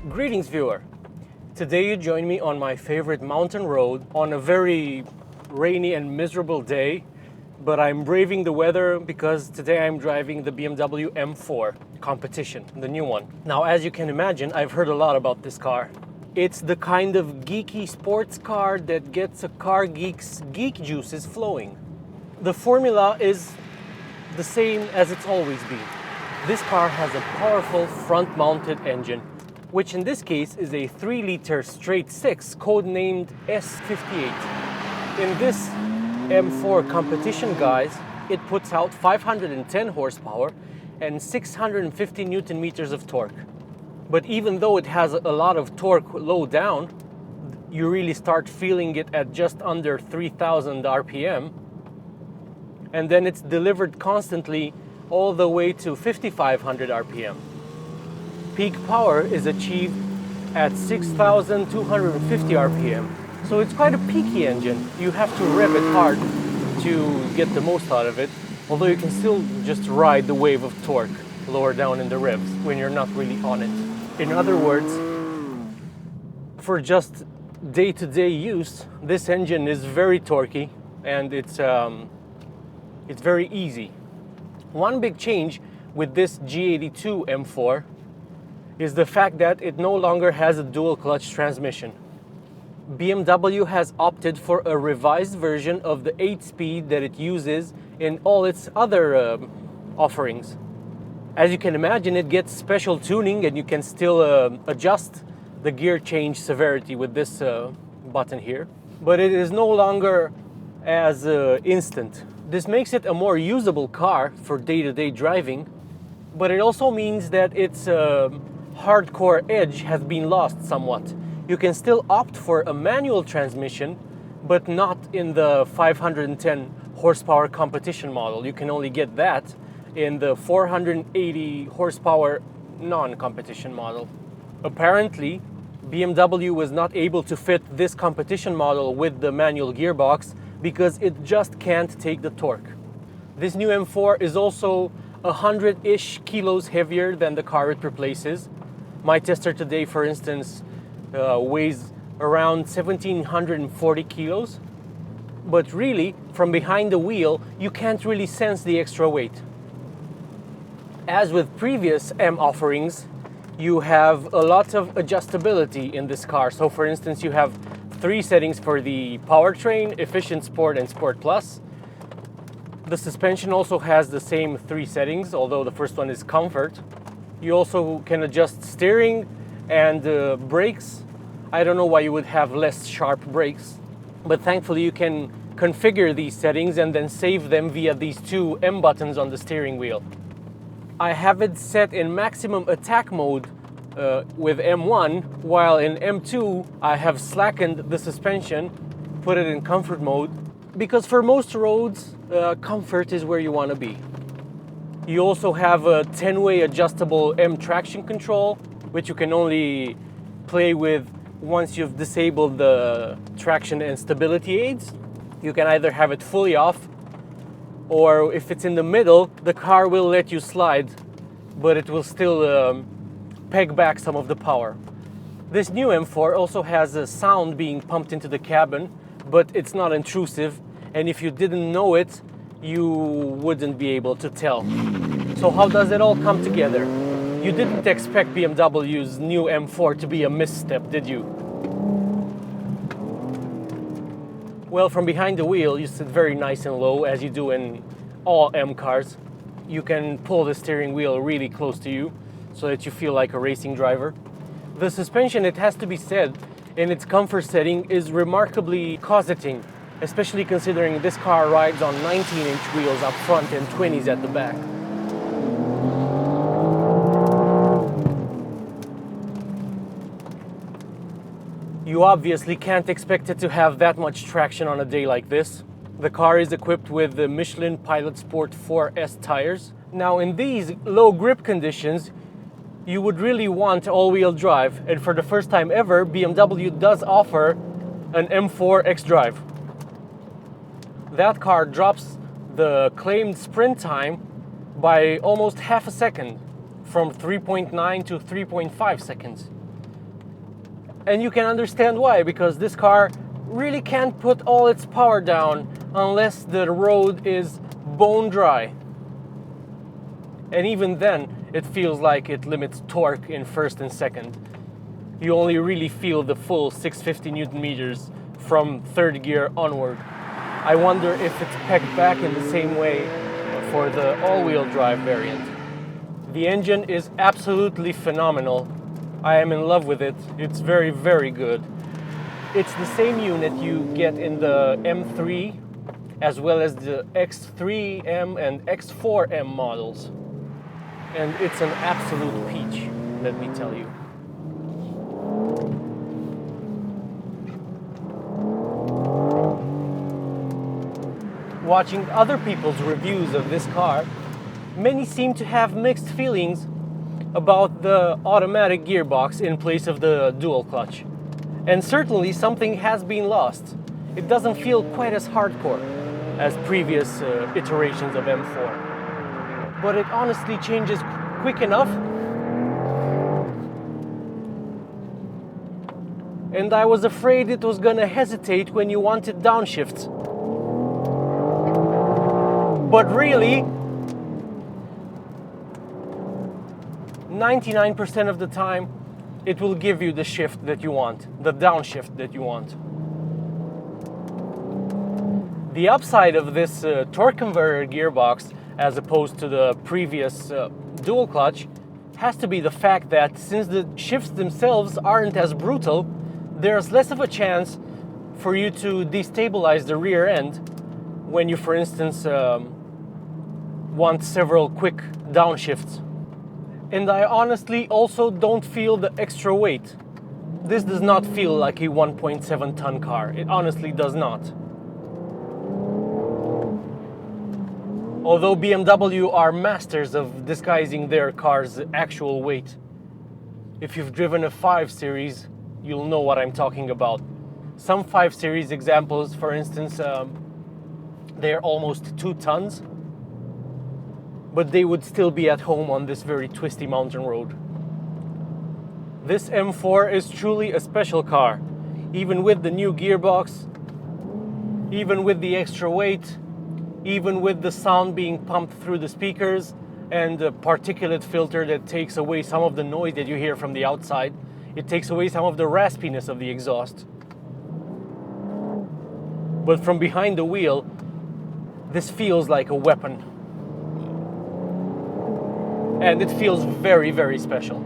Greetings, viewer. Today you join me on my favorite mountain road on a very rainy and miserable day, but I'm braving the weather because today I'm driving the BMW M4 Competition, the new one. Now, as you can imagine, I've heard a lot about this car. It's the kind of geeky sports car that gets a car geek's geek juices flowing. The formula is the same as it's always been. This car has a powerful front-mounted engine, which in this case is a 3-liter straight 6 codenamed S58. In this M4 Competition, guys, it puts out 510 horsepower and 650 newton meters of torque. But even though it has a lot of torque low down, you really start feeling it at just under 3,000 RPM. And then it's delivered constantly all the way to 5,500 RPM. Peak power is achieved at 6,250 RPM. So it's quite a peaky engine. You have to rev it hard to get the most out of it, although you can still just ride the wave of torque lower down in the revs when you're not really on it. In other words, for just day-to-day use, this engine is very torquey and it's very easy. One big change with this G82 M4 is the fact that it no longer has a dual clutch transmission. BMW has opted for a revised version of the 8-speed that it uses in all its other offerings. As you can imagine, it gets special tuning and you can still adjust the gear change severity with this button here, but it is no longer as instant. This makes it a more usable car for day-to-day driving, but it also means that its hardcore edge has been lost somewhat. You can still opt for a manual transmission, but not in the 510 horsepower competition model. You can only get that in the 480 horsepower non-competition model. Apparently, BMW was not able to fit this competition model with the manual gearbox because it just can't take the torque. This new M4 is also 100-ish kilos heavier than the car it replaces. My tester today, for instance, weighs around 1,740 kilos. But really, from behind the wheel, you can't really sense the extra weight. As with previous M offerings, you have a lot of adjustability in this car. So for instance, you have 3 settings for the powertrain, Efficient Sport and Sport Plus. The suspension also has the same 3 settings, although the first one is Comfort. You also can adjust steering and brakes. I don't know why you would have less sharp brakes, but thankfully you can configure these settings and then save them via these 2 M buttons on the steering wheel. I have it set in maximum attack mode with M1, while in M2 I have slackened the suspension, put it in comfort mode, because for most roads, comfort is where you want to be. You also have a 10-way adjustable M traction control, which you can only play with once you've disabled the traction and stability aids. You can either have it fully off, or if it's in the middle, the car will let you slide, but it will still peg back some of the power. This new M4 also has a sound being pumped into the cabin, but it's not intrusive, and if you didn't know it, you wouldn't be able to tell. So how does it all come together? You didn't expect BMW's new M4 to be a misstep, did you? Well, from behind the wheel, you sit very nice and low, as you do in all M cars. You can pull the steering wheel really close to you so that you feel like a racing driver. The suspension, it has to be said, in its comfort setting is remarkably cosseting, especially considering this car rides on 19-inch wheels up front and 20s at the back. You obviously can't expect it to have that much traction on a day like this. The car is equipped with the Michelin Pilot Sport 4S tires. Now, in these low grip conditions, you would really want all-wheel drive, and for the first time ever, BMW does offer an M4 xDrive. That car drops the claimed sprint time by almost half a second, from 3.9 to 3.5 seconds. And you can understand why, because this car really can't put all its power down unless the road is bone dry. And even then, it feels like it limits torque in first and second. You only really feel the full 650 Newton meters from third gear onward. I wonder if it's pegged back in the same way for the all-wheel drive variant. The engine is absolutely phenomenal. I am in love with it. It's very, very good. It's the same unit you get in the M3 as well as the X3M and X4M models. And it's an absolute peach, let me tell you. Watching other people's reviews of this car, many seem to have mixed feelings about the automatic gearbox in place of the dual clutch. And certainly something has been lost. It doesn't feel quite as hardcore as previous iterations of M4. But it honestly changes quick enough. And I was afraid it was gonna hesitate when you wanted downshifts. But really, 99% of the time, it will give you the shift that you want, the downshift that you want. The upside of this torque converter gearbox, as opposed to the previous dual clutch, has to be the fact that since the shifts themselves aren't as brutal, there's less of a chance for you to destabilize the rear end when you, for instance, want several quick downshifts. And I honestly also don't feel the extra weight. This does not feel like a 1.7 ton car. It honestly does not. Although BMW are masters of disguising their car's actual weight. If you've driven a 5 Series, you'll know what I'm talking about. Some 5 Series examples, for instance, they're almost 2 tons. But they would still be at home on this very twisty mountain road. This M4 is truly a special car, even with the new gearbox, even with the extra weight, even with the sound being pumped through the speakers and the particulate filter that takes away some of the noise that you hear from the outside. It takes away some of the raspiness of the exhaust. But from behind the wheel, this feels like a weapon. And it feels very, very special.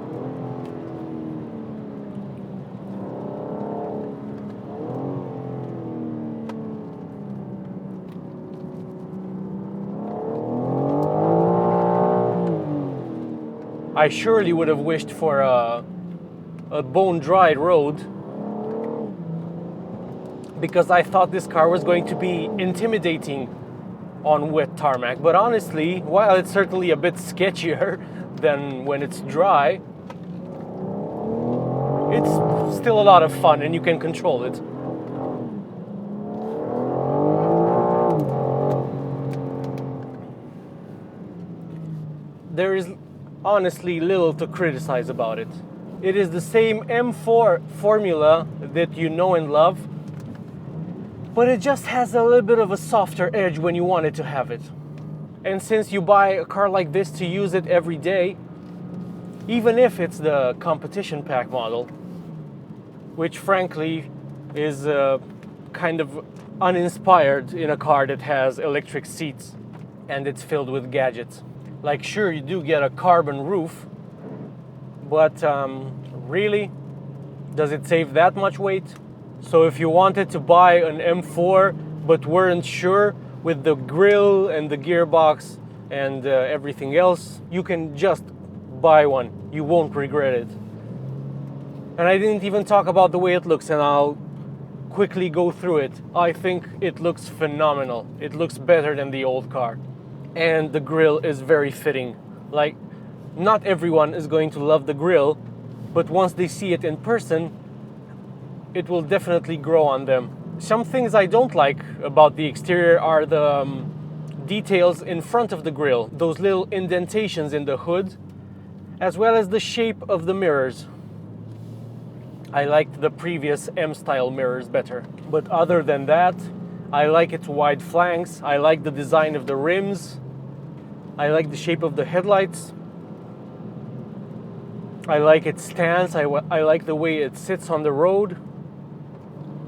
I surely would have wished for a bone-dry road, because I thought this car was going to be intimidating on wet tarmac. But honestly, while it's certainly a bit sketchier than when it's dry, it's still a lot of fun and you can control it. There is honestly little to criticize about it. It is the same M4 formula that you know and love, but it just has a little bit of a softer edge when you want it to have it. And since you buy a car like this to use it every day, even if it's the competition pack model, which frankly is kind of uninspired in a car that has electric seats and it's filled with gadgets. Like, sure, you do get a carbon roof, but really, does it save that much weight? So if you wanted to buy an M4 but weren't sure with the grille and the gearbox and everything else, you can just buy one. You won't regret it. And I didn't even talk about the way it looks, and I'll quickly go through it. I think it looks phenomenal. It looks better than the old car. And the grille is very fitting. Like, not everyone is going to love the grille, but once they see it in person, it will definitely grow on them. Some things I don't like about the exterior are the details in front of the grille, those little indentations in the hood, as well as the shape of the mirrors. I liked the previous M-style mirrors better. But other than that, I like its wide flanks, I like the design of the rims, I like the shape of the headlights, I like its stance, I like the way it sits on the road.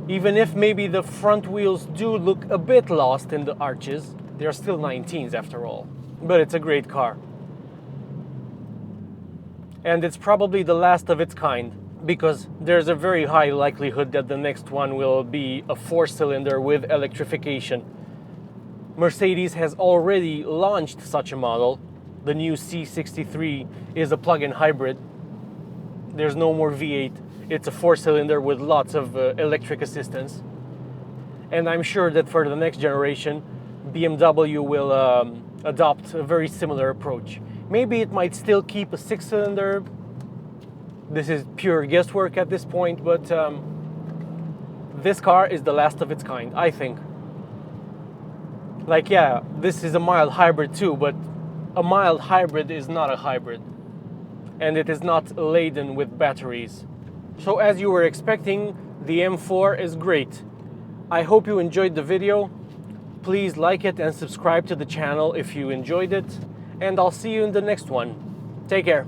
Even if maybe the front wheels do look a bit lost in the arches, they're still 19s after all. But it's a great car. And it's probably the last of its kind, because there's a very high likelihood that the next one will be a 4-cylinder with electrification. Mercedes has already launched such a model. The new C63 is a plug-in hybrid. There's no more V8. It's a 4-cylinder with lots of electric assistance. And I'm sure that for the next generation, BMW will adopt a very similar approach. Maybe it might still keep a 6-cylinder. This is pure guesswork at this point, but this car is the last of its kind, I think. Like, yeah, this is a mild hybrid too, but a mild hybrid is not a hybrid. And it is not laden with batteries. So as you were expecting, the M4 is great. I hope you enjoyed the video. Please like it and subscribe to the channel if you enjoyed it. And I'll see you in the next one. Take care.